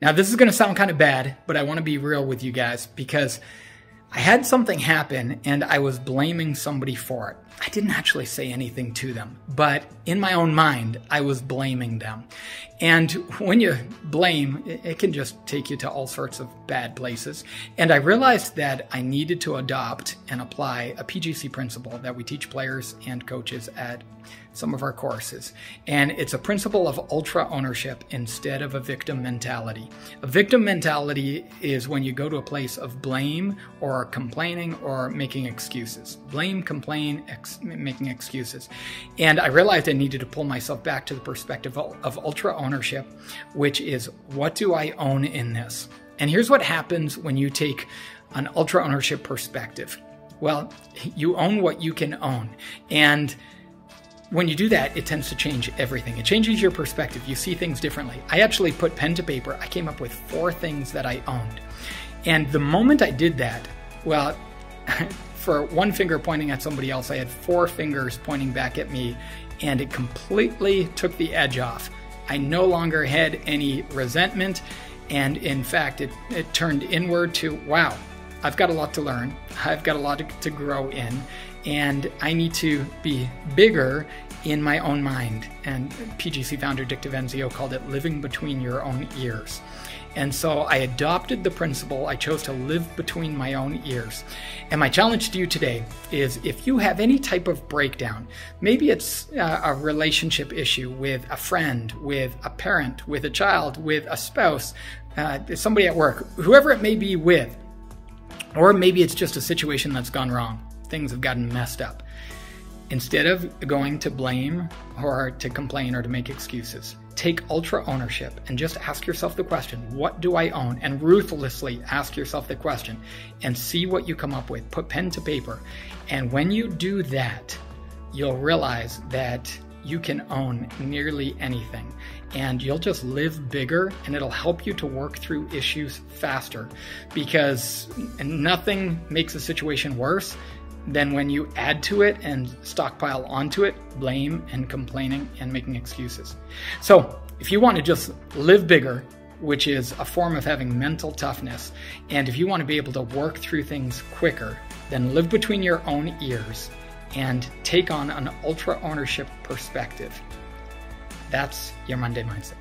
Now, this is going to sound kind of bad, but I want to be real with you guys because I had something happen and I was blaming somebody for it. I didn't actually say anything to them, but in my own mind, I was blaming them. And when you blame, it can just take you to all sorts of bad places. And I realized that I needed to adopt and apply a PGC principle that we teach players and coaches at some of our courses. And it's a principle of ultra ownership instead of a victim mentality. A victim mentality is when you go to a place of blame or complaining or making excuses. Blame, complain, making excuses. And I realized I needed to pull myself back to the perspective of ultra ownership, which is, what do I own in this? And here's what happens when you take an ultra ownership perspective. Well, you own what you can own. And when you do that, it tends to change everything. It changes your perspective. You see things differently. I actually put pen to paper. I came up with 4 things that I owned. And the moment I did that, well, for one finger pointing at somebody else, I had 4 fingers pointing back at me, and it completely took the edge off. I no longer had any resentment, and in fact, it turned inward to, wow, I've got a lot to learn. I've got a lot to grow in, and I need to be bigger in my own mind. And PGC founder Dick DeVenzio called it living between your own ears. And so I adopted the principle. I chose to live between my own ears. And my challenge to you today is, if you have any type of breakdown, maybe it's a relationship issue with a friend, with a parent, with a child, with a spouse, somebody at work, whoever it may be with, or maybe it's just a situation that's gone wrong. Things have gotten messed up. Instead of going to blame or to complain or to make excuses, take ultra ownership and just ask yourself the question, what do I own? And ruthlessly ask yourself the question and see what you come up with. Put pen to paper. And when you do that, you'll realize that you can own nearly anything, and you'll just live bigger, and it'll help you to work through issues faster, because nothing makes a situation worse than when you add to it and stockpile onto it blame and complaining and making excuses. So if you want to just live bigger, which is a form of having mental toughness, and if you want to be able to work through things quicker, then live between your own ears and take on an ultra ownership perspective. That's your Monday Mindset.